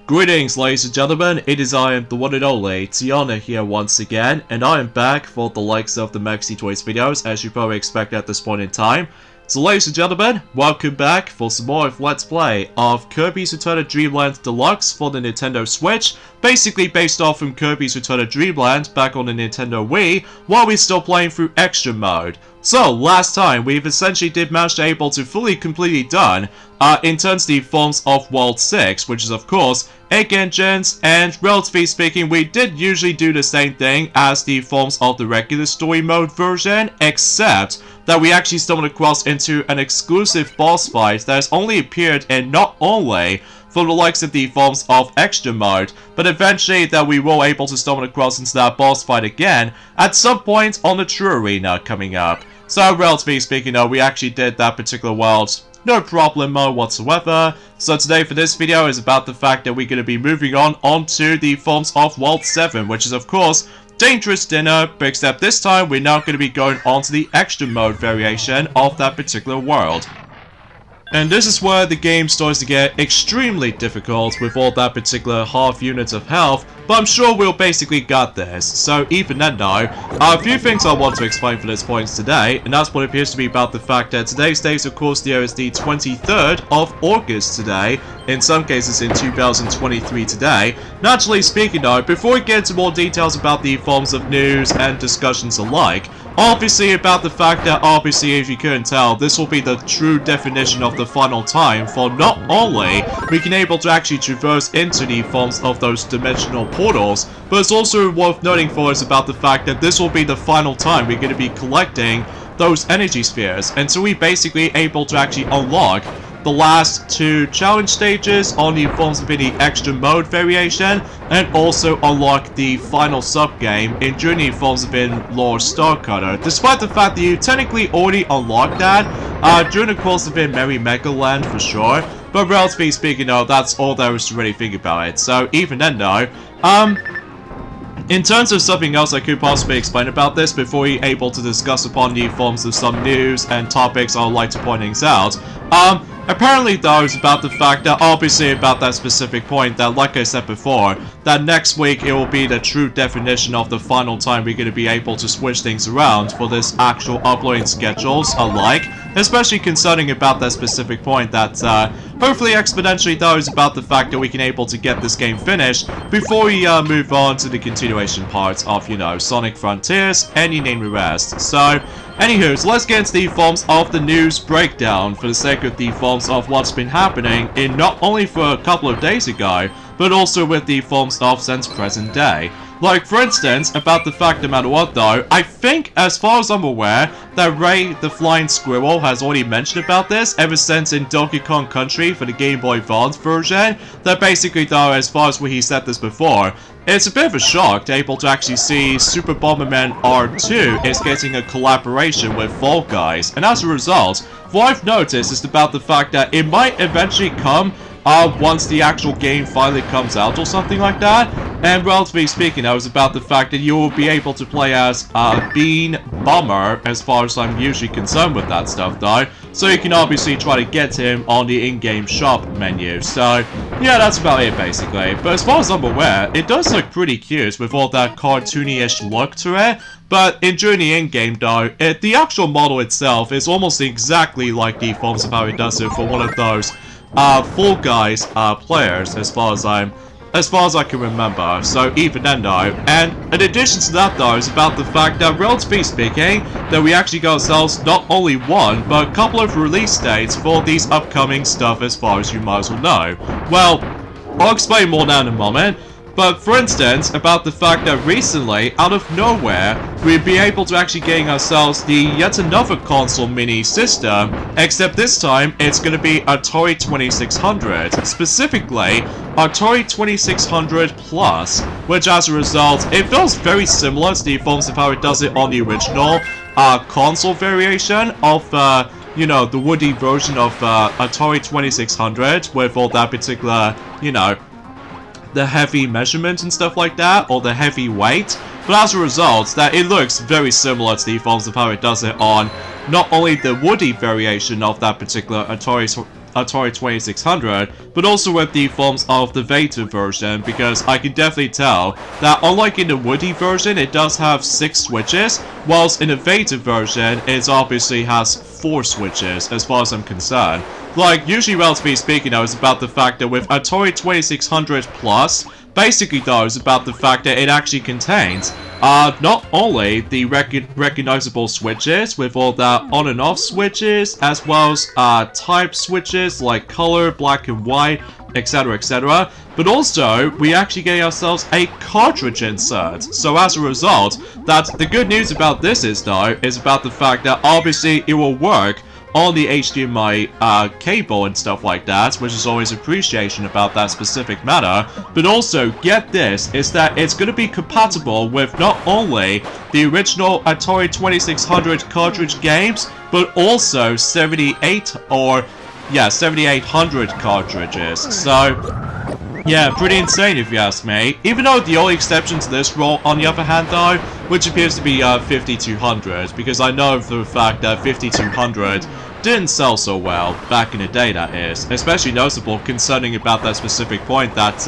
Greetings ladies and gentlemen, it is I am the one and only Tiana here once again, and I am back for the likes of the Maxi Toys videos, as you probably expect at this point in time. So ladies and gentlemen, welcome back for some more of Let's Play of Kirby's Return to Dreamland Deluxe for the Nintendo Switch, basically based off from Kirby's Return to Dreamland back on the Nintendo Wii, while we're still playing through Extra Mode. So, last time, we've essentially managed to able to fully completely done, in terms of the forms of World 6, which is of course, egg engines, and relatively speaking, we did usually do the same thing as the forms of the regular story mode version, except that we actually stumbled across into an exclusive boss fight that has only appeared in not only from the likes of the forms of Extra Mode, but eventually that we will able to stumble across into that boss fight again at some point on the True Arena coming up. So relatively speaking though, we actually did that particular world no problem whatsoever. So today for this video is about the fact that we're going to be moving on to the forms of World 7, which is of course Dangerous Dinner, but except this time we're now going to be going on to the Extra Mode variation of that particular world. And this is where the game starts to get extremely difficult with all that particular half units of health, but I'm sure we'll basically got this. So even then though, a few things I want to explain for this point today, and that's what appears to be about the fact that today's date of course there is the 23rd of August today, in some cases in 2023 today. Naturally speaking though, before we get into more details about the forms of news and discussions alike, obviously about the fact that obviously if you couldn't tell, this will be the true definition of the final time for not only we can able to actually traverse into the forms of those dimensional portals, but it's also worth noting for us about the fact that this will be the final time we're going to be collecting those energy spheres, and so we basically able to actually unlock the last two challenge stages on the forms of the Extra Mode variation, and also unlock the final sub-game in Journey forms of Lore Star Cutter, despite the fact that you technically already unlocked that during the course of Merry Mega Land for sure, but relatively speaking though, that's all there is to really think about it. So even then though, in terms of something else I could possibly explain about this before we able to discuss upon the forms of some news and topics I would like to point things out, apparently though it's about the fact that obviously about that specific point that like I said before, that next week it will be the true definition of the final time we're going to be able to switch things around for this actual uploading schedules alike, especially concerning about that specific point that hopefully exponentially though is about the fact that we can able to get this game finished before we move on to the continuation parts of, you know, Sonic Frontiers and you name the rest. So anywho, so let's get into the forms of the news breakdown for the sake of the forms of what's been happening in not only for a couple of days ago, but also with the forms of since present day. Like for instance, about the fact no matter what though, I think as far as I'm aware, that Ray the Flying Squirrel has already mentioned about this ever since in Donkey Kong Country for the Game Boy Advance version, that basically though, as far as he said this before, it's a bit of a shock to able to actually see Super Bomberman R2 is getting a collaboration with Fall Guys, and as a result, what I've noticed is about the fact that it might eventually come once the actual game finally comes out or something like that. And relatively speaking, I was about the fact that you will be able to play as Bean Bomber as far as I'm usually concerned with that stuff though. So you can obviously try to get him on the in-game shop menu. So yeah, that's about it basically. But as far as I'm aware, it does look pretty cute with all that cartoony-ish look to it. But during the in-game though, the actual model itself is almost exactly like the forms of how it does it for one of those Fall Guys players as far as I can remember. So even then though, and in addition to that though, is about the fact that relatively speaking, that we actually got ourselves not only one, but a couple of release dates for these upcoming stuff as far as you might as well know. Well, I'll explain more now in a moment. But for instance, about the fact that recently, out of nowhere, we'd be able to actually getting ourselves the yet another console mini system, except this time it's going to be Atari 2600, specifically Atari 2600 Plus, which as a result, it feels very similar to the forms of how it does it on the original console variation of you know, the Woody version of Atari 2600 with all that particular, you know, the heavy measurement and stuff like that, or the heavy weight, but as a result, that it looks very similar to the forms of how it does it on not only the Woody variation of that particular Atari Atari 2600, but also with the forms of the Vita version, because I can definitely tell that unlike in the Woody version, it does have 6 switches, whilst in the Vita version, it obviously has 4 switches, as far as I'm concerned. Like, usually relatively speaking, though, it's about the fact that with Atari 2600 Plus, basically though, it's about the fact that it actually contains not only the recognizable switches with all the on and off switches, as well as type switches like color, black and white, etc, but also we actually get ourselves a cartridge insert. So as a result, the good news about this is though, is about the fact that obviously it will work on the HDMI cable and stuff like that, which is always appreciation about that specific matter. But also, get this, is that it's going to be compatible with not only the original Atari 2600 cartridge games, but also 7800 cartridges. So yeah, pretty insane if you ask me. Even though the only exception to this rule, on the other hand though, which appears to be 5200, because I know for the fact that 5200 didn't sell so well back in the day, that is. Especially noticeable concerning about that specific point that,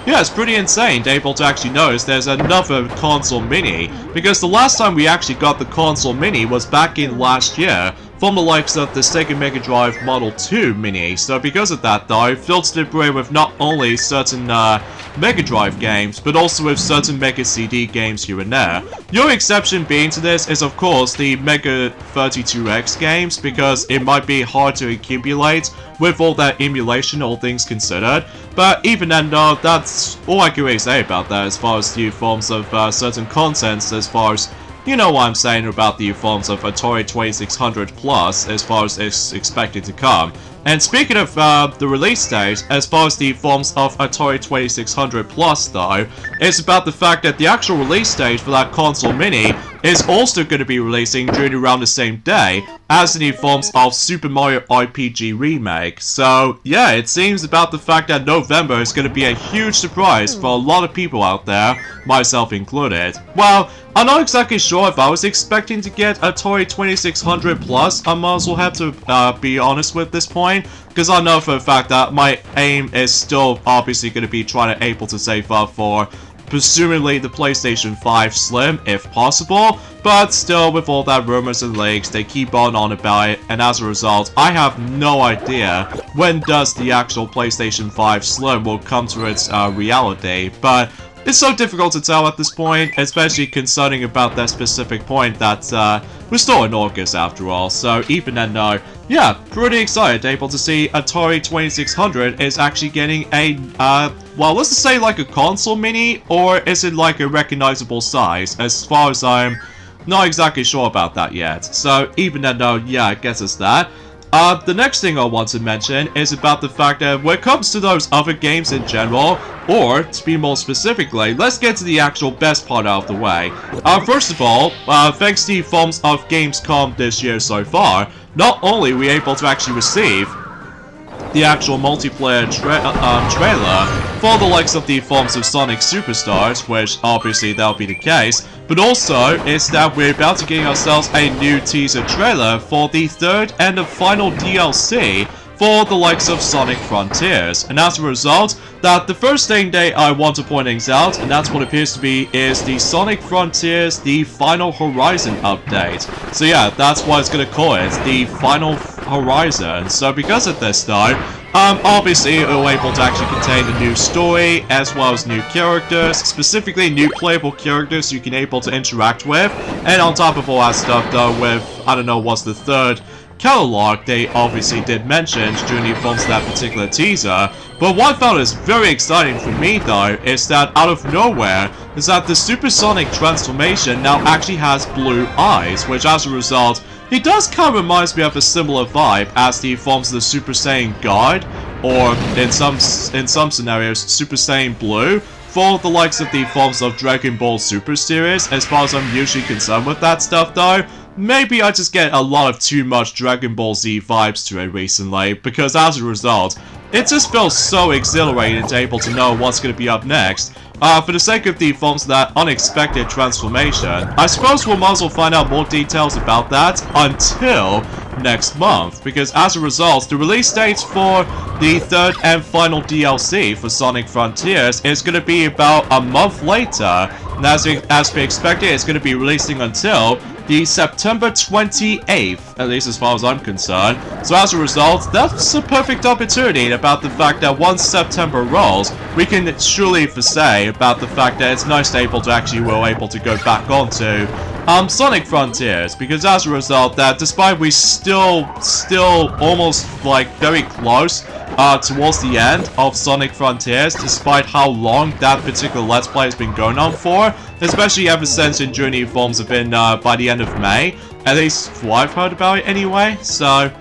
yeah, it's pretty insane able to actually notice there's another console mini, because the last time we actually got the console mini was back in last year, from the likes of the Sega Mega Drive Model 2 Mini. So because of that though, it fills the brain with not only certain Mega Drive games, but also with certain Mega CD games here and there. The only exception being to this is of course the Mega 32X games, because it might be hard to accumulate with all that emulation, all things considered. But even then though, that's all I can really say about that as far as the forms of certain contents, as far as you know what I'm saying about the forms of Atari 2600 Plus, as far as it's expected to come. And speaking of the release date, as far as the forms of Atari 2600 Plus though, it's about the fact that the actual release date for that console mini is also going to be releasing during around the same day as the forms of Super Mario RPG Remake. So yeah, it seems about the fact that November is going to be a huge surprise for a lot of people out there, myself included. Well, I'm not exactly sure if I was expecting to get Atari 2600 Plus, I might as well have to be honest with this point, because I know for a fact that my aim is still obviously going to be trying to able to save up for presumably the PlayStation 5 Slim if possible, but still with all that rumors and leaks, they keep on about it, and as a result, I have no idea when does the actual PlayStation 5 Slim will come to its reality, but it's so difficult to tell at this point, especially concerning about that specific point that we're still in August after all. So even then though, yeah, pretty excited able to see Atari 2600 is actually getting a, well, let's just say like a console mini, or is it like a recognizable size? As far as I'm not exactly sure about that yet. So even then though, yeah, I guess it's that. The next thing I want to mention is about the fact that when it comes to those other games in general, or to be more specifically, let's get to the actual best part out of the way. First of all, thanks to the forms of Gamescom this year so far, not only are we able to actually receive the actual multiplayer trailer for the likes of the forms of Sonic Superstars, which obviously that'll be the case, but also is that we're about to get ourselves a new teaser trailer for the third and the final DLC for the likes of Sonic Frontiers. And as a result, that the first thing that I want to point things out, and that's what it appears to be, is the Sonic Frontiers The Final Horizon update. So yeah, that's why it's gonna call it the Final Horizon. So because of this though, obviously it will able to actually contain a new story, as well as new characters, specifically new playable characters you can able to interact with, and on top of all that stuff though, with, I don't know, what's the third catalog they obviously did mention during the forms of that particular teaser. But what I found is very exciting for me though, is that out of nowhere, is that the supersonic transformation now actually has blue eyes, which as a result, it does kind of reminds me of a similar vibe as the forms of the Super Saiyan God, or in some scenarios, Super Saiyan Blue, for the likes of the forms of Dragon Ball Super series. As far as I'm usually concerned with that stuff though, maybe I just get a lot of too much Dragon Ball Z vibes to it recently, because as a result, it just feels so exhilarating to able to know what's going to be up next. For the sake of the forms of that unexpected transformation, I suppose we'll might as well find out more details about that until next month, because as a result, the release date for the third and final DLC for Sonic Frontiers is going to be about a month later, and as we expected, it's going to be releasing until the September 28th, at least as far as I'm concerned. So as a result, that's a perfect opportunity about the fact that once September rolls, we can truly say about the fact that it's nice to able to actually we're able to go back onto Sonic Frontiers, because as a result that despite we still almost like very close towards the end of Sonic Frontiers, despite how long that particular Let's Play has been going on for, especially ever since Journey Forms have been by the end of May, at least I've heard about it anyway, so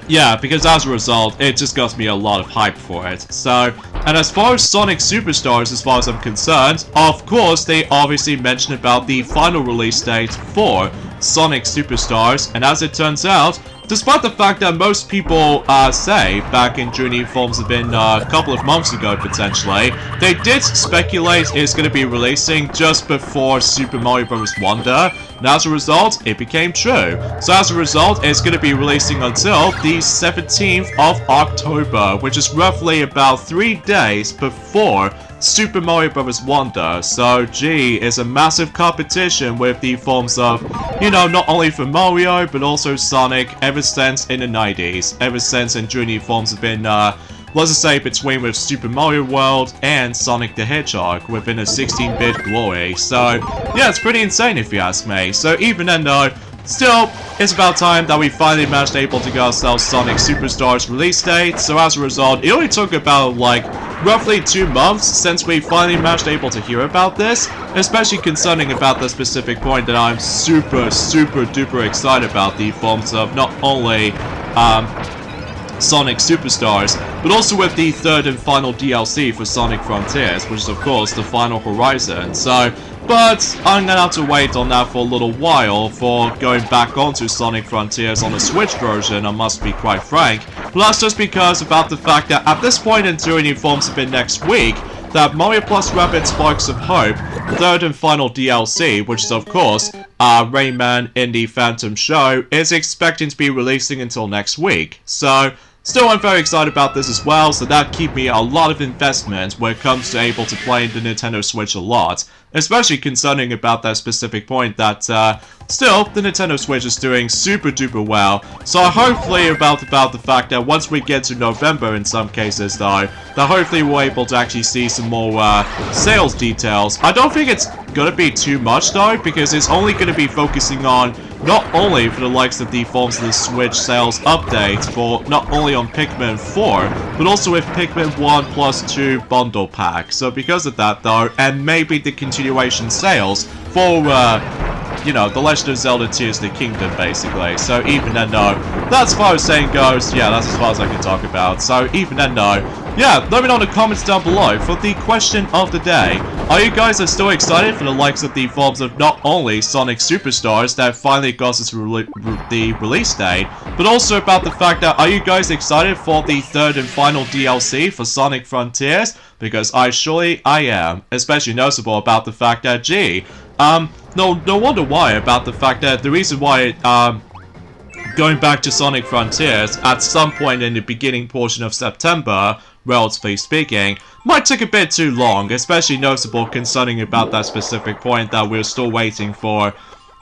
yeah, because as a result, it just got me a lot of hype for it. So, and as far as Sonic Superstars, as far as I'm concerned, of course, they obviously mentioned about the final release date for Sonic Superstars, and as it turns out, despite the fact that most people say back in Journey Forms have been a couple of months ago potentially, they did speculate it's going to be releasing just before Super Mario Bros. Wonder, and as a result, it became true. So as a result, it's going to be releasing until the 17th of October, which is roughly about 3 days before Super Mario Bros. Wonder. So, gee, it's a massive competition with the forms of, you know, not only for Mario, but also Sonic ever since in the 90s. Ever since Journey Forms have been, let's just say, between with Super Mario World and Sonic the Hedgehog within a 16-bit glory. So, yeah, it's pretty insane if you ask me. So, even then, though, still, it's about time that we finally managed able to get ourselves Sonic Superstars release date. So as a result, it only took about like roughly 2 months since we finally managed able to hear about this, especially concerning about the specific point that I'm super duper excited about the forms of not only Sonic Superstars, but also with the third and final DLC for Sonic Frontiers, which is of course the final horizon. So, but I'm gonna have to wait on that for a little while for going back onto Sonic Frontiers on the Switch version, I must be quite frank. But that's just because about the fact that at this point in Journey Forms have been next week, that Mario Plus Rabbids Sparks of Hope, third and final DLC, which is of course Rayman in the Phantom Show, is expecting to be releasing until next week. So, still, I'm very excited about this as well, so that keep me a lot of investment when it comes to able to play the Nintendo Switch a lot. Especially concerning about that specific point that, still, the Nintendo Switch is doing super duper well. So hopefully about the fact that once we get to November in some cases though, that hopefully we're able to actually see some more, sales details. I don't think it's gonna be too much though, because it's only gonna be focusing on not only for the likes of the Forms of the Switch sales update for not only on Pikmin 4, but also with Pikmin 1 plus 2 bundle pack. So because of that though, and maybe the continuation sales for, you know, The Legend of Zelda Tears of the Kingdom, basically. So even then, no. That's as far as saying goes, yeah, that's as far as I can talk about. So even then, no. Yeah, let me know in the comments down below for the question of the day. Are you guys still excited for the likes of the forms of not only Sonic Superstars that finally got us the release date, but also about the fact that are you guys excited for the third and final DLC for Sonic Frontiers? Because I am, especially noticeable about the fact that, gee, no wonder why about the fact that the reason why, going back to Sonic Frontiers at some point in the beginning portion of September, relatively speaking, might take a bit too long, especially noticeable concerning about that specific point that we're still waiting for,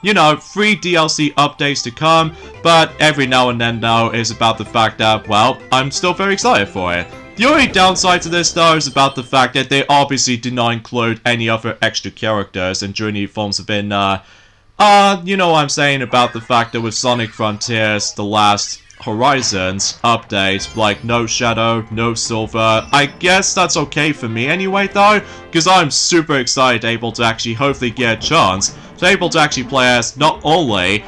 you know, 3 DLC updates to come, but every now and then though is about the fact that, well, I'm still very excited for it. The only downside to this though is about the fact that they obviously did not include any other extra characters, and Journey Forms have been, you know what I'm saying about the fact that with Sonic Frontiers, the last Horizons update, like no Shadow, no Silver. I guess that's okay for me anyway though, because I'm super excited able to actually hopefully get a chance to able to actually play as not only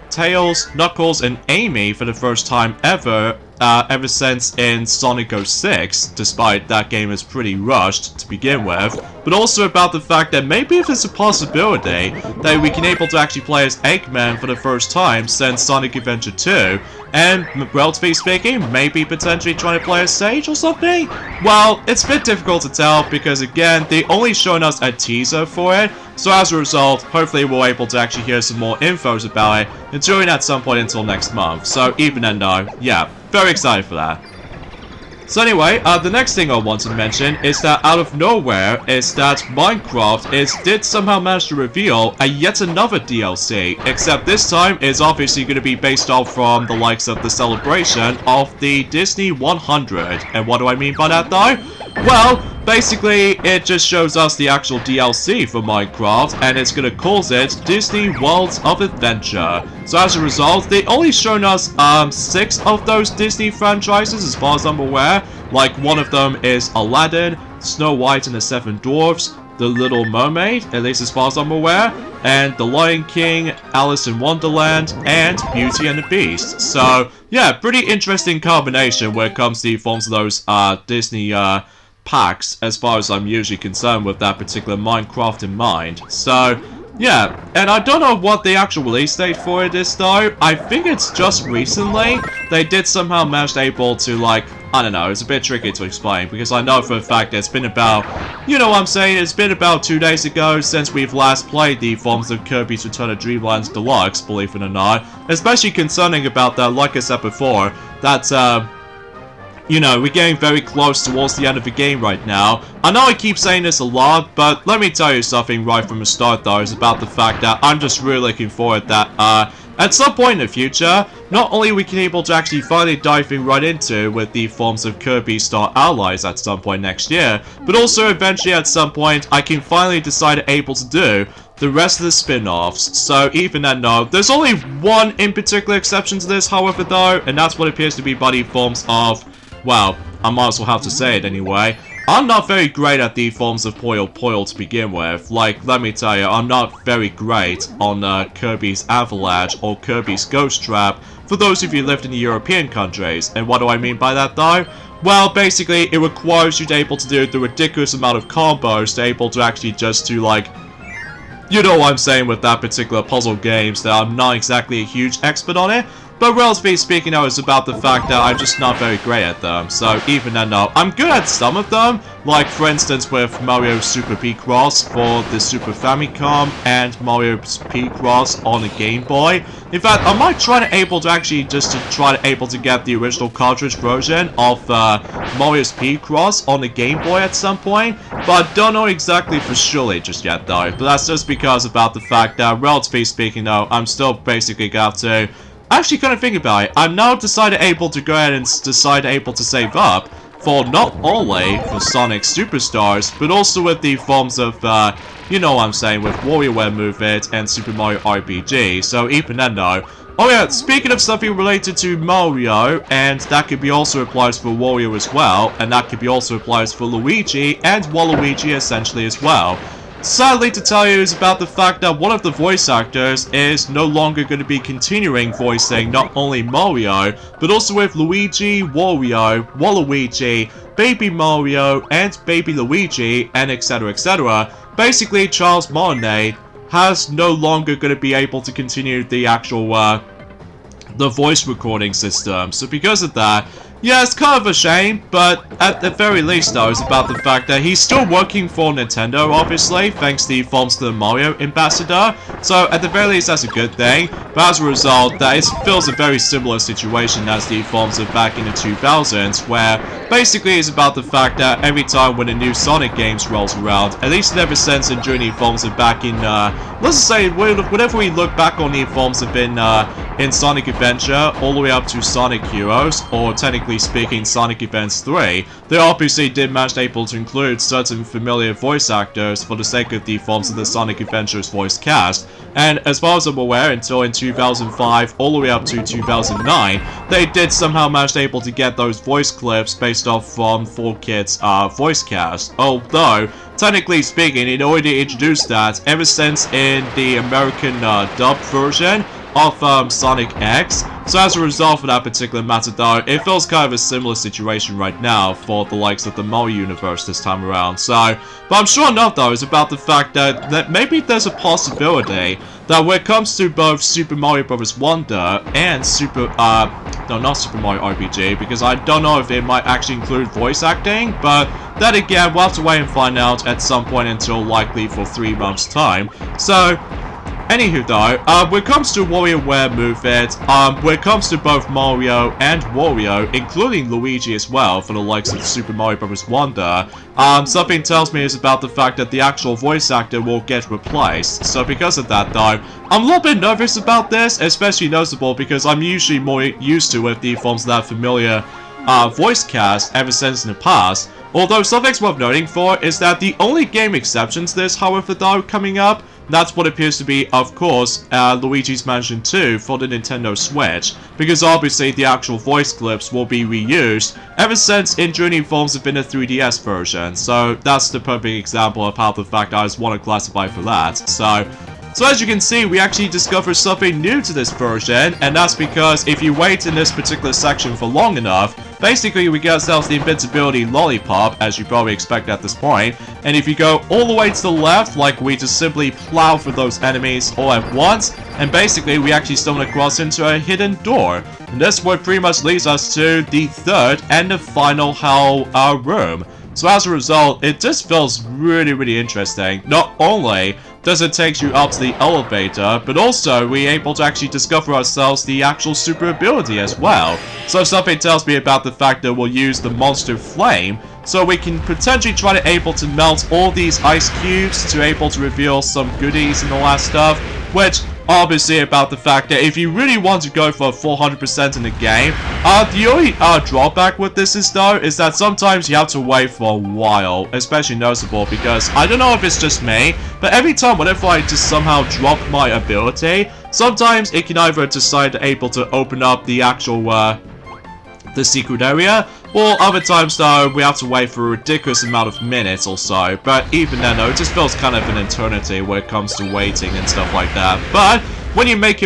Tails, Knuckles, and Amy for the first time ever ever since in Sonic 06, despite that game is pretty rushed to begin with, but also about the fact that maybe if there's a possibility that we can able to actually play as Eggman for the first time since Sonic Adventure 2, and relatively speaking, maybe potentially trying to play as Sage or something? Well, it's a bit difficult to tell because again, they only shown us a teaser for it, so as a result, hopefully we're able to actually hear some more infos about it during at some point until next month. So even then though, yeah, very excited for that. So anyway, the next thing I want to mention is that out of nowhere is that Minecraft did somehow manage to reveal a yet another DLC, except this time is obviously going to be based off from the likes of the celebration of the Disney 100. And what do I mean by that though? Well, basically, it just shows us the actual DLC for Minecraft, and it's gonna call it Disney Worlds of Adventure. So as a result, they only shown us 6 of those Disney franchises as far as I'm aware. Like, one of them is Aladdin, Snow White and the Seven Dwarfs, The Little Mermaid, at least as far as I'm aware, and The Lion King, Alice in Wonderland, and Beauty and the Beast. So, yeah, pretty interesting combination when it comes to the forms of those Disney packs, as far as I'm usually concerned with that particular Minecraft in mind. So, yeah, and I don't know what the actual release date for it is though. I think it's just recently. They did somehow manage able to, like, I don't know, it's a bit tricky to explain, because I know for a fact it's been about, you know what I'm saying, it's been about 2 days ago since we've last played the forms of Kirby's Return to Dreamland's Deluxe, believe it or not. Especially concerning about that, like I said before, that, you know, we're getting very close towards the end of the game right now. I know I keep saying this a lot, but let me tell you something right from the start though, is about the fact that I'm just really looking forward that, at some point in the future, not only we can able to actually finally diving right into with the forms of Kirby Star Allies at some point next year, but also eventually at some point I can finally decide able to do the rest of the spin-offs. So even then, no, there's only one in particular exception to this, however though, and that's what appears to be by the forms of, well, I might as well have to say it anyway. I'm not very great at the forms of Puyo Puyo to begin with. Like, let me tell you, I'm not very great on Kirby's Avalanche or Kirby's Ghost Trap for those of you who lived in the European countries. And what do I mean by that though? Well, basically, it requires you to able to do the ridiculous amount of combos to able to actually just to, like, you know what I'm saying with that particular puzzle games, that I'm not exactly a huge expert on it. But relatively speaking, though, it's about the fact that I'm just not very great at them. So even then, no, I'm good at some of them. Like, for instance, with Mario Super P-Cross for the Super Famicom and Mario P-Cross on the Game Boy. In fact, I might try to able to actually just to try to able to get the original cartridge version of Mario's P-Cross on the Game Boy at some point. But I don't know exactly for surely just yet, though. But that's just because about the fact that, relatively speaking, though, I'm still basically going to have to actually kind of think about it. I'm now decided able to go ahead and decide able to save up for not only for Sonic Superstars, but also with the forms of, you know what I'm saying, with WarioWare Move It and Super Mario RPG. So even then though, oh yeah, speaking of something related to Mario, and that could be also applies for Wario as well, and that could be also applies for Luigi and Waluigi essentially as well. Sadly to tell you is about the fact that one of the voice actors is no longer going to be continuing voicing not only Mario, but also with Luigi, Wario, Waluigi, Baby Mario, and Baby Luigi, and etc, etc. Basically, Charles Martinet has no longer going to be able to continue the actual, the voice recording system. So because of that, yeah, it's kind of a shame, but at the very least though, it's about the fact that he's still working for Nintendo, obviously, thanks to the forms to the Mario Ambassador, so at the very least that's a good thing, but as a result, that feels a very similar situation as the forms of back in the 2000s, where basically it's about the fact that every time when a new Sonic games rolls around, at least ever since and during the forms of back in, let's just say, whenever we look back on the forms of in Sonic Adventure, all the way up to Sonic Heroes, or technically speaking Sonic Advance 3, they obviously did manage able to include certain familiar voice actors for the sake of the forms of the Sonic Adventures voice cast, and as far as I'm aware, until in 2005 all the way up to 2009, they did somehow manage able to get those voice clips based off from 4Kids voice cast, although technically speaking it already introduced that ever since in the American dub version of Sonic X, So as a result for that particular matter though, it feels kind of a similar situation right now for the likes of the Mario universe this time around. So, but I'm sure enough though is about the fact that maybe there's a possibility that when it comes to both Super Mario Bros. Wonder and no, not Super Mario RPG, because I don't know if it might actually include voice acting, but then again, we'll have to wait and find out at some point until likely for 3 months' time. So, anywho though, when it comes to WarioWare Move It, when it comes to both Mario and Wario, including Luigi as well, for the likes of Super Mario Bros. Wonder, something tells me it's about the fact that the actual voice actor will get replaced. So because of that though, I'm a little bit nervous about this, especially noticeable because I'm usually more used to with the forms of that familiar voice cast ever since in the past. Although something's worth noting for is that the only game exception to this, however though, coming up, that's what appears to be, of course, Luigi's Mansion 2 for the Nintendo Switch, because obviously the actual voice clips will be reused ever since in Journey forms have been a 3DS version, so that's the perfect example of how the fact I just want to classify for that. So as you can see, we actually discovered something new to this version, and that's because if you wait in this particular section for long enough, basically we get ourselves the invincibility lollipop, as you probably expect at this point, and if you go all the way to the left, like we just simply plow for those enemies all at once, and basically we actually stumble across into a hidden door. And this what pretty much leads us to the third and the final hell room. So as a result, it just feels really interesting. Not only does it take you up to the elevator, but also we're able to actually discover ourselves the actual super ability as well. So something tells me about the fact that we'll use the monster flame, so we can potentially try to able to melt all these ice cubes to able to reveal some goodies and all that stuff, which obviously about the fact that if you really want to go for 400% in the game, the only drawback with this is though, is that sometimes you have to wait for a while, especially noticeable because I don't know if it's just me, but every time whenever I just somehow drop my ability, sometimes it can either decide to able to open up the actual the secret area, or other times though we have to wait for a ridiculous amount of minutes or so. But even then though, it just feels kind of an eternity when it comes to waiting and stuff like that. But when you make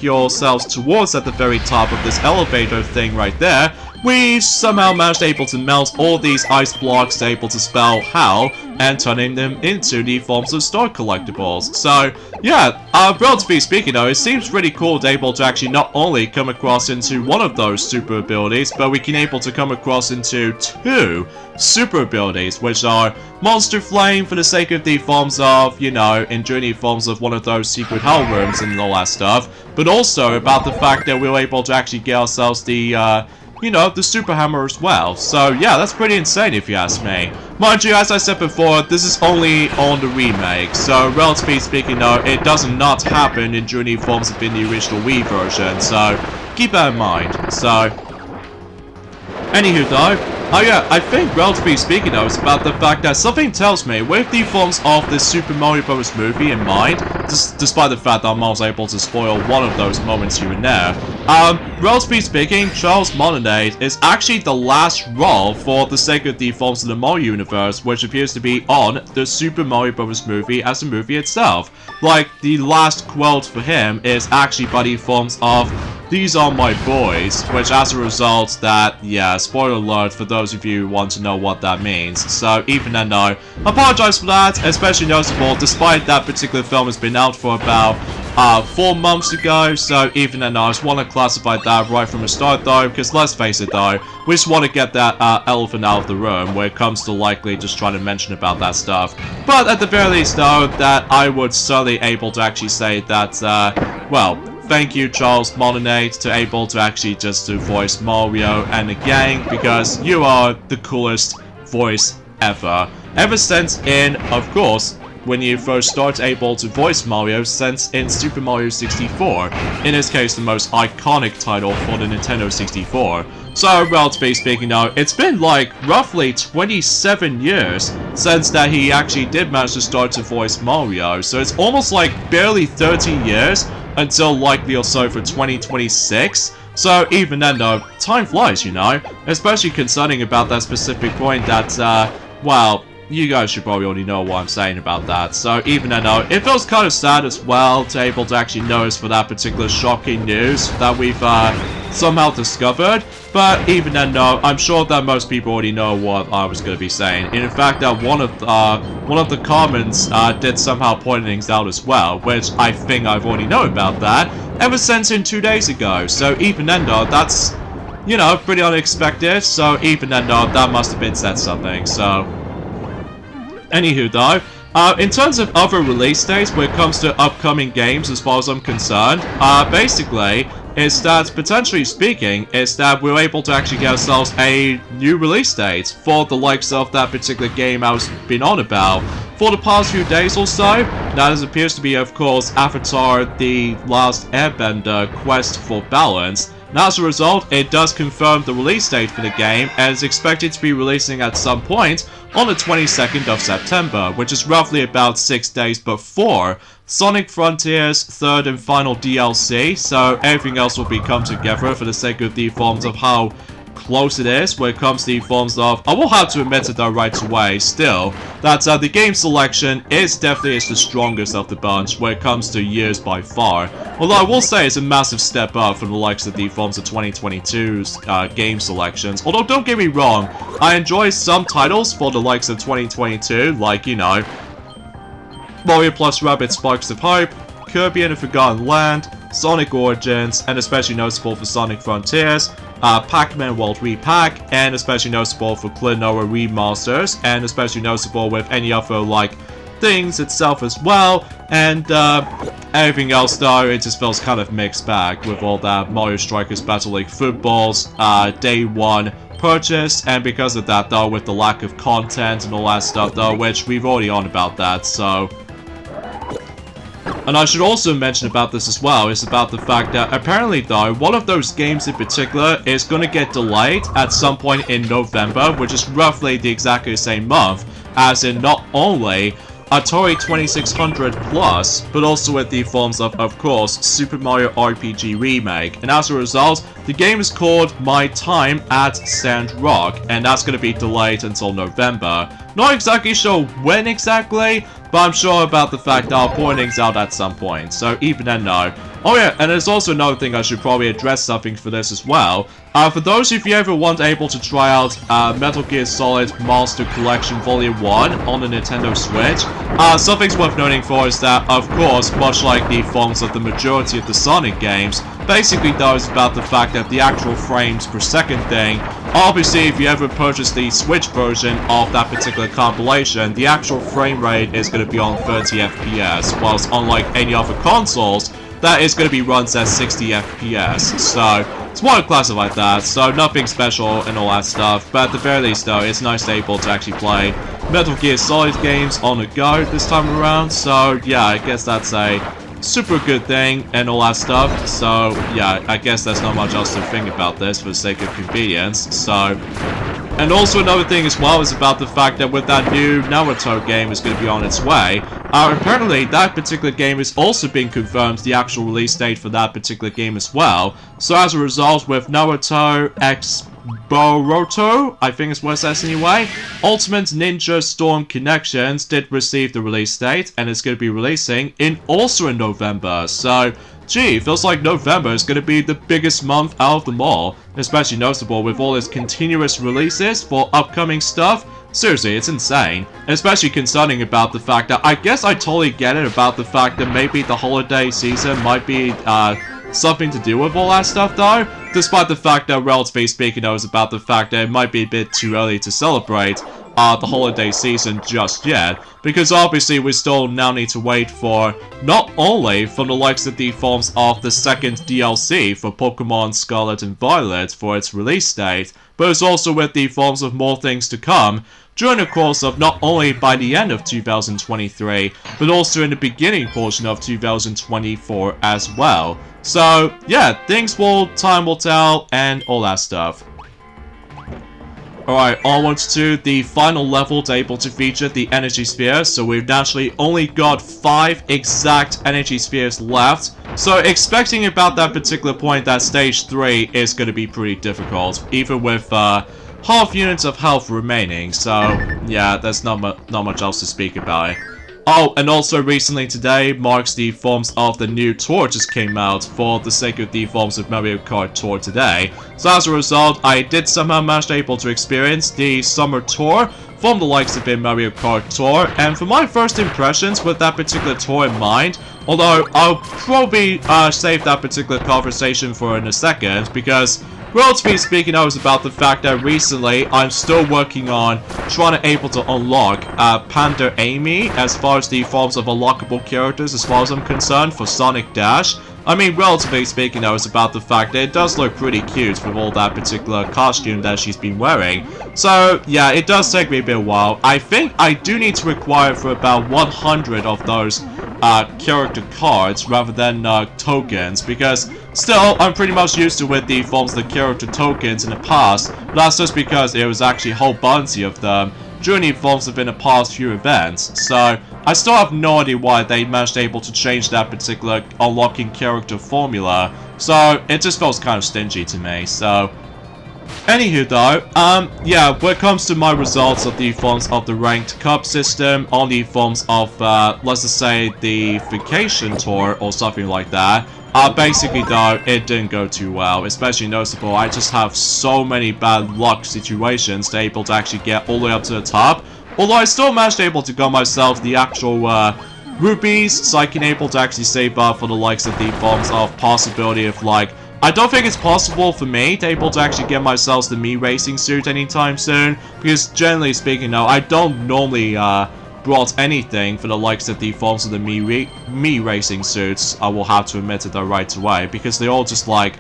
yourselves towards at the very top of this elevator thing right there, we somehow managed able to melt all these ice blocks able to spell hell and turning them into the forms of star collectibles. So yeah, relatively speaking though, it seems pretty cool to able to actually not only come across into one of those super abilities, but we can able to come across into 2 super abilities, which are Monster Flame for the sake of the forms of, you know, in Journey forms of one of those secret hell rooms and all that stuff, but also about the fact that we were able to actually get ourselves the you know, the Super Hammer as well. So yeah, that's pretty insane if you ask me. Mind you, as I said before, this is only on the remake, so relatively speaking though, it does not happen in Journey forms of in the original Wii version, so keep that in mind. So anywho though, yeah, I think relatively speaking though, it's about the fact that something tells me with the forms of this Super Mario Bros. Movie in mind, despite the fact that I'm also able to spoil one of those moments here and there, relatively speaking, Charles Martinet is actually the last role for the sake of the forms of the Mario universe, which appears to be on the Super Mario Bros. Movie as the movie itself. Like, the last quote for him is actually by the forms of "These are my boys," which as a result that, yeah, spoiler alert for those of you who want to know what that means. So even then though, I apologize for that, especially noticeable despite that particular film has been out for about 4 months ago, so even then I just want to classify that right from the start though, because let's face it though, we just want to get that elephant out of the room when it comes to likely just trying to mention about that stuff. But at the very least though, that I would certainly able to actually say that, well, thank you Charles Martinet to able to actually just to voice Mario and the gang, because you are the coolest voice ever. Ever since in, of course, when you first start able to voice Mario since in Super Mario 64, in this case the most iconic title for the Nintendo 64. So, relatively speaking though, it's been like roughly 27 years since that he actually did manage to start to voice Mario, so it's almost like barely 13 years until likely or so for 2026. So even then though, time flies, you know, especially concerning about that specific point that, well, you guys should probably already know what I'm saying about that. So even then, though, it feels kind of sad as well to able to actually notice for that particular shocking news that we've somehow discovered. But even then, though, I'm sure that most people already know what I was going to be saying. And in fact, that one of the comments did somehow point things out as well, which I think I've already known about that ever since 2 days ago. So even then, though, that's, you know, pretty unexpected. So even then, though, that must have been said something. So anywho, though, in terms of other release dates when it comes to upcoming games, as far as I'm concerned, basically, is that, potentially speaking, is that we're able to actually get ourselves a new release date for the likes of that particular game I was been on about for the past few days or so. That appears to be, of course, Avatar: The Last Airbender Quest for Balance. Now, as a result, it does confirm the release date for the game, and is expected to be releasing at some point on the 22nd of September, which is roughly about 6 days before Sonic Frontiers' third and final DLC, so everything else will be come together for the sake of the forms of how close it is when it comes to the forms of, I will have to admit it though right away, still, that the game selection is definitely the strongest of the bunch when it comes to years by far. Although I will say it's a massive step up from the likes of the forms of 2022's game selections. Although don't get me wrong, I enjoy some titles for the likes of 2022, like, you know, Mario plus Rabbids Sparks of Hope, Kirby and the Forgotten Land, Sonic Origins, and especially noticeable for Sonic Frontiers, Pac-Man World Repack, and especially noticeable for Klonoa Remasters, and especially noticeable with any other, like, things itself as well, and everything else though, it just feels kind of mixed bag with all that Mario Strikers Battle League Footballs, Day 1 purchase, and because of that though, with the lack of content and all that stuff though, which we've already on about that, so... And I should also mention about this as well, is about the fact that apparently though, one of those games in particular is going to get delayed at some point in November, which is roughly the exactly same month, as in not only Atari 2600 Plus, but also with the forms of course, Super Mario RPG Remake. And as a result, the game is called My Time at Sandrock, and that's going to be delayed until November. Not exactly sure when exactly, but I'm sure about the fact that I'll point things out at some point, so even then, no. Oh yeah, and there's also another thing I should probably address something for this as well. For those of you ever want able to try out Metal Gear Solid Master Collection Volume 1 on the Nintendo Switch, something's worth noting for is that, of course, much like the forms of the majority of the Sonic games, basically does about the fact that the actual frames per second thing, obviously if you ever purchase the Switch version of that particular compilation, the actual frame rate is going to be on 30 FPS, whilst unlike any other consoles, that is going to be runs at 60 FPS, so it's more class like that, so nothing special and all that stuff, but at the very least though, it's nice to be able to actually play Metal Gear Solid games on the go this time around, so yeah, I guess that's a super good thing and all that stuff, so yeah, I guess there's not much else to think about this for the sake of convenience, so... And also another thing as well is about the fact that with that new Naruto game is going to be on its way, apparently that particular game is also being confirmed the actual release date for that particular game as well. So as a result, with Naruto X Boruto, I think it's what it says anyway, Ultimate Ninja Storm Connections did receive the release date, and it's going to be releasing also in November, so... Gee, feels like November is going to be the biggest month out of them all, especially noticeable with all its continuous releases for upcoming stuff. Seriously, it's insane, especially concerning about the fact that I guess I totally get it about the fact that maybe the holiday season might be something to do with all that stuff though, despite the fact that relatively speaking though is about the fact that it might be a bit too early to celebrate the holiday season just yet, because obviously we still now need to wait for not only from the likes of the forms of the second DLC for Pokemon Scarlet and Violet for its release date, but it's also with the forms of more things to come during the course of not only by the end of 2023, but also in the beginning portion of 2024 as well. So yeah, time will tell and all that stuff. Alright, onwards to the final level to able to feature the energy sphere, so we've naturally only got 5 exact energy spheres left, so expecting about that particular point that stage 3 is going to be pretty difficult, even with half units of health remaining, so yeah, there's not much else to speak about. Oh, and also recently today marks the forms of the new tour just came out for the sake of the forms of Mario Kart Tour today. So as a result, I did somehow manage to able to experience the summer tour from the likes of Mario Kart Tour, and for my first impressions with that particular tour in mind, although I'll probably save that particular conversation for in a second, because relatively speaking, I was about the fact that recently I'm still working on trying to able to unlock Panda Amy as far as the forms of unlockable characters as far as I'm concerned for Sonic Dash. I mean, relatively speaking, I was about the fact that it does look pretty cute with all that particular costume that she's been wearing. So, yeah, it does take me a bit of a while. I think I do need to require for about 100 of those character cards rather than tokens, because still, I'm pretty much used to with the forms of the character tokens in the past. But that's just because there was actually a whole bunch of them during the forms within the past few events. So, I still have no idea why they managed able to change that particular unlocking character formula. So, it just feels kind of stingy to me, so... Anywho though, yeah, when it comes to my results of the forms of the ranked cup system, on the forms of, let's just say, the vacation tour or something like that, basically though, it didn't go too well, especially noticeable, I just have so many bad luck situations to able to actually get all the way up to the top, although I still managed to able to go myself the actual, rupees, so I can able to actually save up for the likes of the forms of possibility of, like, I don't think it's possible for me to able to actually get myself the Mii racing suit anytime soon, because generally speaking, no, I don't normally brought anything for the likes of the forms of the Mii racing suits. I will have to admit it though right away, because they're all just like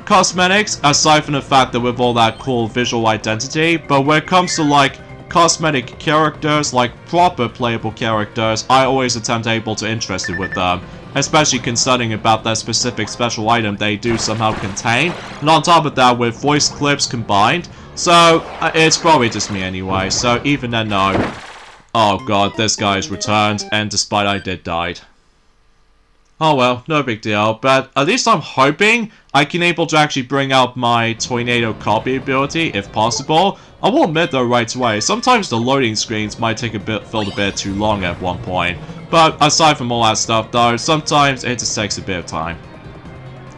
cosmetics, aside from the fact that with all that cool visual identity. But when it comes to like cosmetic characters, like proper playable characters, I always attempt able to interested with them. Especially concerning about that specific special item they do somehow contain. And on top of that, with voice clips combined. So, it's probably just me anyway. So, even then, no. Oh god, this guy's returned, and despite I did died. Oh well, no big deal, but at least I'm hoping I can able to actually bring out my Tornado copy ability, if possible. I will admit though right away, sometimes the loading screens might take feel a bit too long at one point. But aside from all that stuff though, sometimes it just takes a bit of time.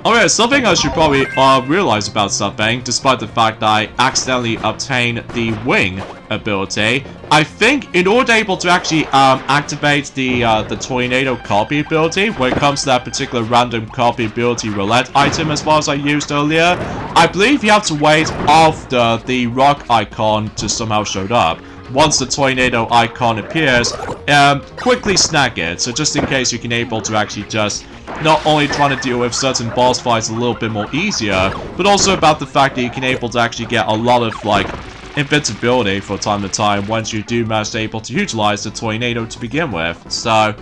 Okay, something I should probably realize about something, despite the fact that I accidentally obtained the wing ability. I think in order to able to actually activate the Tornado copy ability, when it comes to that particular random copy ability roulette item as far as I used earlier, I believe you have to wait after the rock icon just somehow showed up. Once the tornado icon appears, quickly snag it, so just in case you can able to actually just not only trying to deal with certain boss fights a little bit more easier, but also about the fact that you can able to actually get a lot of like invincibility from time to time once you do manage to able to utilize the tornado to begin with. So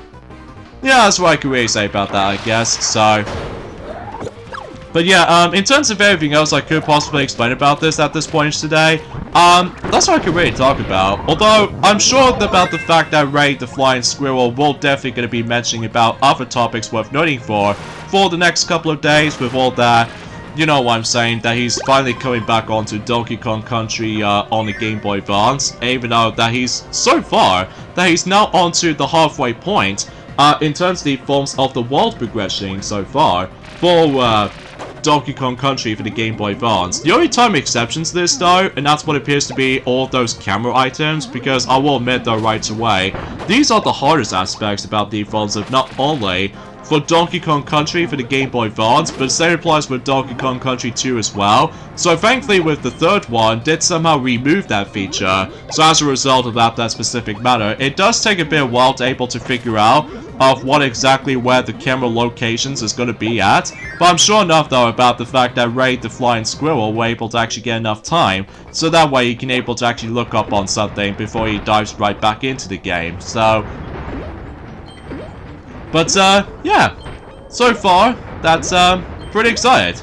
yeah, that's what I can really say about that, I guess. So but yeah, in terms of everything else I could possibly explain about this at this point today, that's what I could really talk about. Although, I'm sure about the fact that Ray the Flying Squirrel will definitely going to be mentioning about other topics worth noting for the next couple of days with all that, you know what I'm saying, that he's finally coming back onto Donkey Kong Country on the Game Boy Advance, even though that he's, so far, that he's now onto the halfway point, in terms of the forms of the world progression so far, for, Donkey Kong Country for the Game Boy Advance. The only time exceptions to this though, and that's what appears to be all of those camera items, because I will admit though right away, these are the hardest aspects about the forms of not only for Donkey Kong Country for the Game Boy Advance, but the same applies with Donkey Kong Country 2 as well. So thankfully with the third one, did somehow remove that feature. So as a result of that specific matter, it does take a bit of a while to able to figure out of what exactly where the camera locations is going to be at. But I'm sure enough though about the fact that Ray the Flying Squirrel were able to actually get enough time, so that way he can able to actually look up on something before he dives right back into the game. So but, yeah, so far, that's, pretty excited.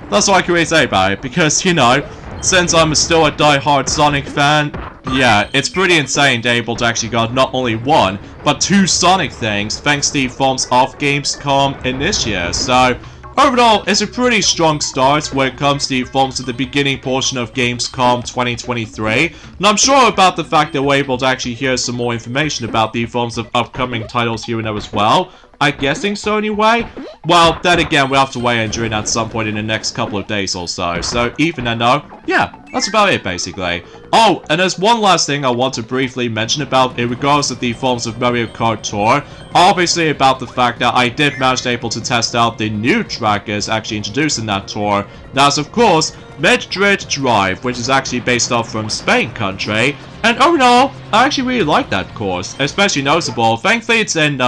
That's all I can really say about it, because, you know, since I'm still a die-hard Sonic fan, yeah, it's pretty insane to be able to actually got not only one, but two Sonic things, thanks to the forms of Gamescom in this year. So, overall, it's a pretty strong start when it comes to the forms of the beginning portion of Gamescom 2023. And I'm sure about the fact that we're able to actually hear some more information about the forms of upcoming titles here and there as well. I'm guessing so anyway. Well, then again, we'll have to wait and join at some point in the next couple of days or so. So even then though, yeah, that's about it basically. Oh, and there's one last thing I want to briefly mention about in regards to the forms of Mario Kart Tour. Obviously about the fact that I did manage to able to test out the new trackers actually introduced in that tour. That's of course Madrid Drive, which is actually based off from Spain country. And overall, I actually really like that course, especially noticeable. Thankfully it's in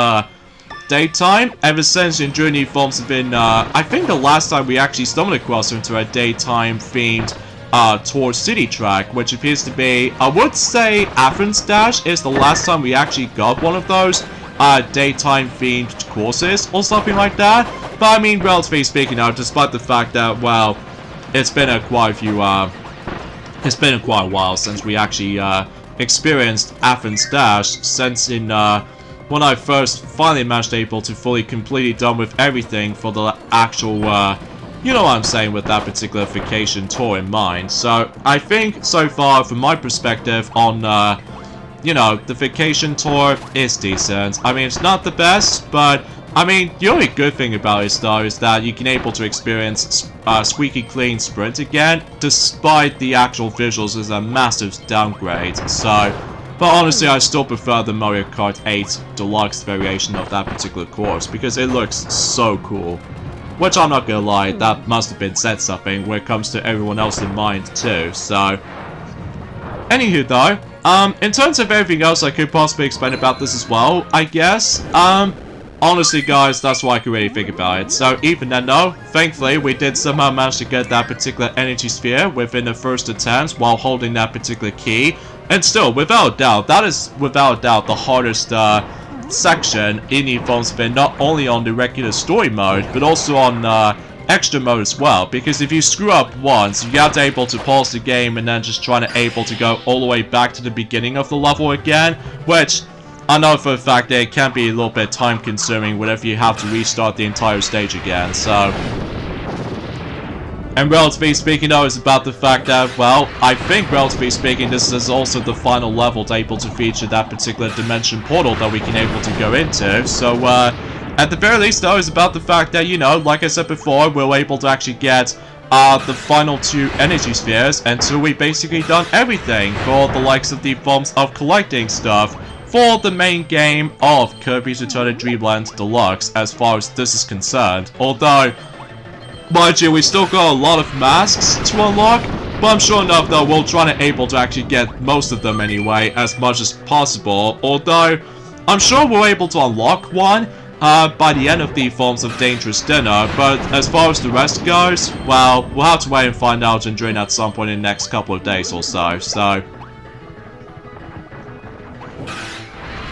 daytime. Ever since Journey forms have been, I think the last time we actually stumbled across into a daytime themed tour city track, which appears to be, I would say Athens Dash is the last time we actually got one of those daytime themed courses or something like that. But I mean, relatively speaking now, despite the fact that, well, it's been quite a while since we actually experienced Athens Dash, since in when I first finally managed able to fully completely done with everything for the actual, you know what I'm saying, with that particular vacation tour in mind. So I think so far, from my perspective on, you know, the vacation tour is decent. I mean, it's not the best, but I mean, the only good thing about it though is that you can able to experience squeaky clean sprint again, despite the actual visuals is a massive downgrade. So. But honestly, I still prefer the Mario Kart 8 Deluxe variation of that particular course, because it looks so cool. Which I'm not gonna lie, that must have been said something when it comes to everyone else in mind too, so. Anywho though, in terms of everything else I could possibly explain about this as well, I guess, honestly guys, that's what I could really think about it. So even then though, thankfully we did somehow manage to get that particular energy sphere within the first attempt while holding that particular key. And still, without a doubt, that is without a doubt the hardest section in the form spin, not only on the regular story mode, but also on extra mode as well. Because if you screw up once, you have to able to pause the game and then just trying to able to go all the way back to the beginning of the level again, which I know for a fact that it can be a little bit time consuming whenever you have to restart the entire stage again, so. And relatively speaking though, it's about the fact that, well, I think relatively speaking this is also the final level to able to feature that particular dimension portal that we can able to go into. So, at the very least though, it's about the fact that, you know, like I said before, we're able to actually get the final 2 energy spheres until we basically done everything for the likes of the forms of collecting stuff for the main game of Kirby's Return to Dreamland Deluxe as far as this is concerned. Although, mind you, we still got a lot of masks to unlock, but I'm sure enough though we'll try to able to actually get most of them anyway, as much as possible. Although, I'm sure we're able to unlock one by the end of the forms of Dangerous Dinner, but as far as the rest goes, well, we'll have to wait and find out and join at some point in the next couple of days or so,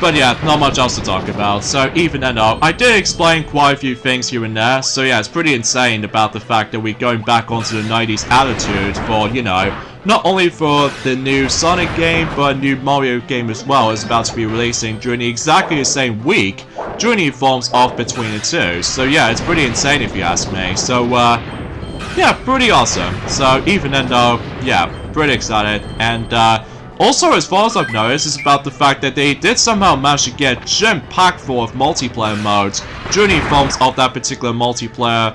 But yeah, not much else to talk about, so even then though, I did explain quite a few things here and there, so yeah, it's pretty insane about the fact that we're going back onto the 90s attitude for, you know, not only for the new Sonic game, but a new Mario game as well is about to be releasing during exactly the same week, during the forms off between the two, so yeah, it's pretty insane if you ask me, so yeah, pretty awesome, so even then though, yeah, pretty excited, and also, as far as I've noticed, is about the fact that they did somehow manage to get jam-packed full of multiplayer modes during the forms of that particular multiplayer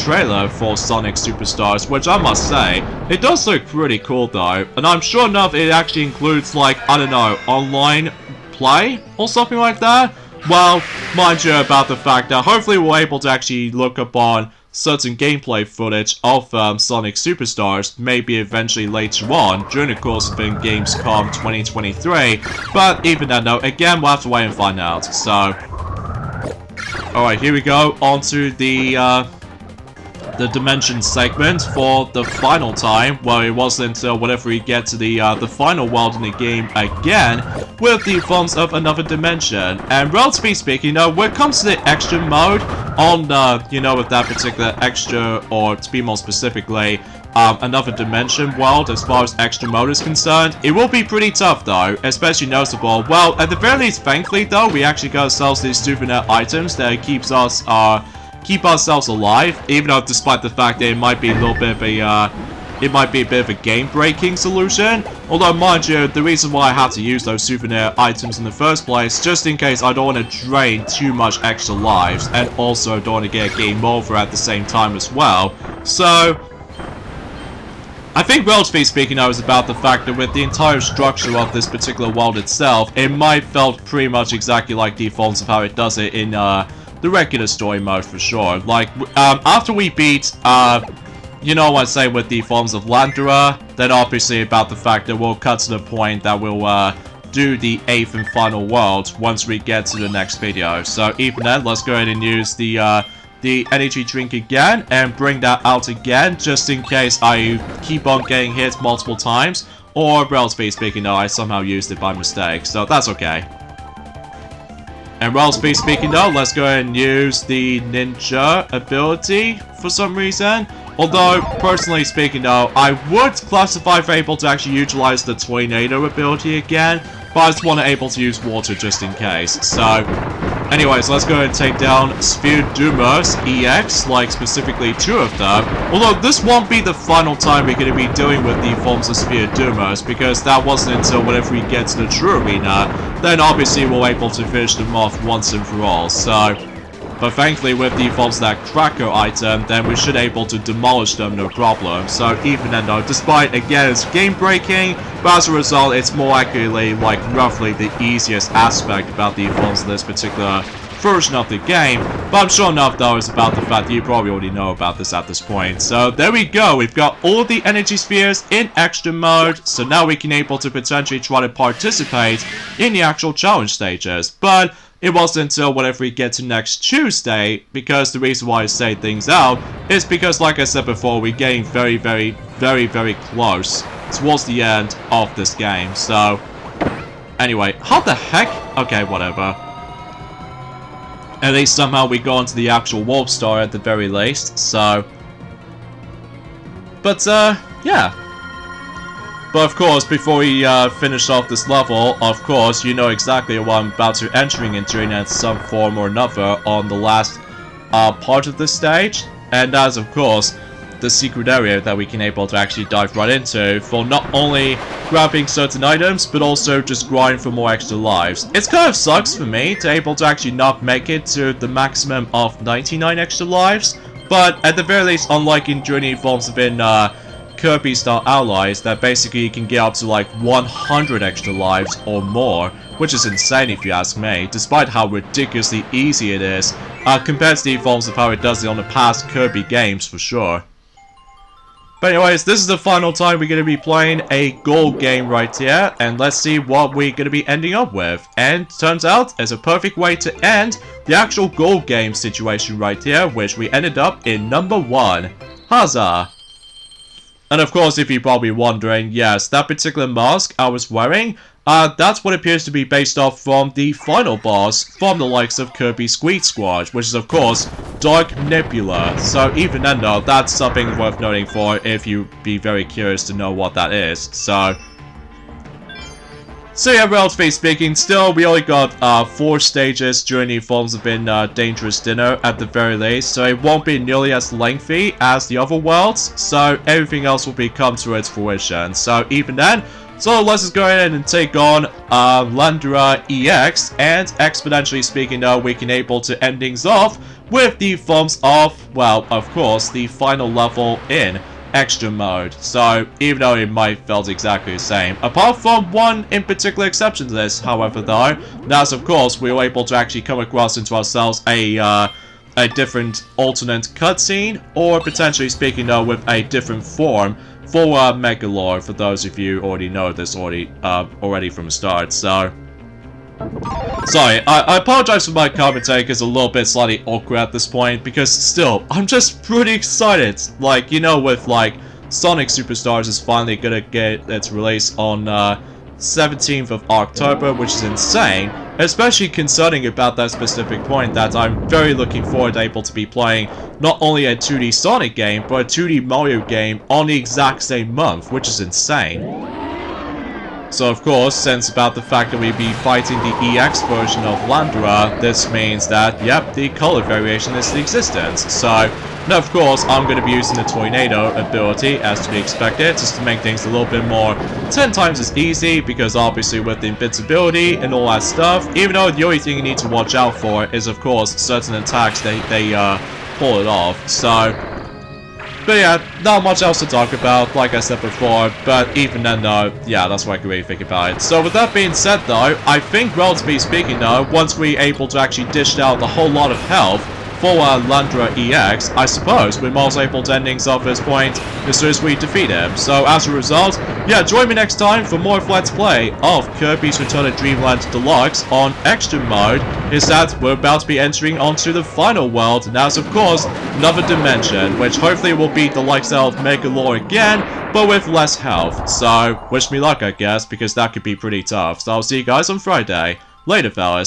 trailer for Sonic Superstars, which I must say, it does look pretty cool though, and I'm sure enough it actually includes, like, I don't know, online play or something like that. Well, mind you about the fact that hopefully we're able to actually look upon certain gameplay footage of Sonic Superstars, maybe eventually later on during the course of Gamescom 2023, but even then though, again, we'll have to wait and find out, so. Alright, here we go, onto the Dimension segment for the final time. Well, it wasn't until whenever we get to the final world in the game again, with the forms of another dimension. And relatively speaking, you know, when it comes to the extra mode on, you know, with that particular extra, or to be more specifically, another dimension world as far as extra mode is concerned, it will be pretty tough though, especially noticeable. Well, at the very least, thankfully though, we actually got ourselves these souvenir items that keeps us, keep ourselves alive, even though despite the fact that it might be a little bit of a, it might be a bit of a game-breaking solution. Although, mind you, the reason why I had to use those souvenir items in the first place, just in case I don't want to drain too much extra lives, and also don't want to get a game over at the same time as well. So, I think relatively speaking, I was about the fact that with the entire structure of this particular world itself, it might felt pretty much exactly like the forms of how it does it in the regular story mode for sure. Like, after we beat, you know what I say with the forms of Landera, then obviously about the fact that we'll cut to the point that we'll do the 8th and final world once we get to the next video. So even then, let's go ahead and use the energy drink again and bring that out again, just in case I keep on getting hit multiple times, or relatively speaking, no, I somehow used it by mistake, so that's okay. And relatively speaking though, let's go ahead and use the ninja ability for some reason. Although, personally speaking though, I would classify for able to actually utilize the tornado ability again, but I just want to able to use water just in case. So, anyways, let's go ahead and take down Sphere Doomers EX, like specifically 2 of them. Although this won't be the final time we're going to be dealing with the forms of Sphere Doomers, because that wasn't until whenever we get to the true arena, then obviously we're able to finish them off once and for all. So, but thankfully with the forms of that Cracker item, then we should able to demolish them no problem. So even then though, despite again it's game breaking, but as a result it's more accurately like roughly the easiest aspect about the forms of this particular version of the game. But I'm sure enough though is about the fact that you probably already know about this at this point. So there we go, we've got all the energy spheres in extra mode, so now we can able to potentially try to participate in the actual challenge stages. But it wasn't until whenever we get to next Tuesday, because the reason why I say things out is because, like I said before, we're getting very, very, very, very close towards the end of this game. So, anyway, how the heck? Okay, whatever. At least somehow we go into the actual warp star at the very least, so. But, yeah. But of course, before we finish off this level, of course, you know exactly what I'm about to entering into in some form or another on the last part of this stage. And that is, of course, the secret area that we can able to actually dive right into for not only grabbing certain items, but also just grinding for more extra lives. It kind of sucks for me to able to actually not make it to the maximum of 99 extra lives, but at the very least, unlike in Journey forms within Kirby style allies, that basically you can get up to like 100 extra lives or more, which is insane if you ask me, despite how ridiculously easy it is compared to the forms of how it does it on the past Kirby games for sure. But anyways, this is the final time we're going to be playing a gold game right here, and let's see what we're going to be ending up with. And turns out, it's a perfect way to end the actual gold game situation right here, which we ended up in number 1. Huzzah! And of course, if you're probably wondering, yes, that particular mask I was wearing, that's what appears to be based off from the final boss from the likes of Kirby Squeak Squad, which is of course Dark Nebula. So even then though, that's something worth noting for if you be very curious to know what that is. So yeah, relatively speaking, still we only got 4 stages during the forms of in Dangerous Dinner at the very least, so it won't be nearly as lengthy as the other worlds, so everything else will be come to its fruition. So even then, so let's just go ahead and take on Landera EX, and exponentially speaking though, we can able to end things off with the forms of, well, of course, the final level in extra mode. So even though it might felt exactly the same, apart from one in particular exception to this, however though, that's of course we were able to actually come across into ourselves a different alternate cutscene, or potentially speaking though with a different form for Megalore, for those of you who already know this already from the start. So sorry, I apologize for my commentary because it's a little bit slightly awkward at this point, because still, I'm just pretty excited. Like, you know, with like Sonic Superstars is finally gonna get its release on 17th of October, which is insane, especially concerning about that specific point that I'm very looking forward to able to be playing not only a 2D Sonic game, but a 2D Mario game on the exact same month, which is insane. So of course, since about the fact that we'd be fighting the EX version of Landra, this means that, yep, the color variation is in existence. So, now of course, I'm going to be using the Tornado ability, as to be expected, just to make things a little bit more 10 times as easy, because obviously with the invincibility and all that stuff, even though the only thing you need to watch out for is, of course, certain attacks, they pull it off. So, but yeah, not much else to talk about, like I said before, but even then though, yeah, that's what I can really think about it. So with that being said though, I think relatively speaking though, once we're able to actually dish out a whole lot of health for Landra EX, I suppose we're most able to end things off at this point as soon as we defeat him. So as a result, yeah, join me next time for more Let's Play of Kirby's Return to Dreamland Deluxe on Extra Mode. Is that we're about to be entering onto the final world, and that's of course another dimension, which hopefully will be the likes of Megalore again, but with less health. So wish me luck, I guess, because that could be pretty tough. So I'll see you guys on Friday. Later, fellas.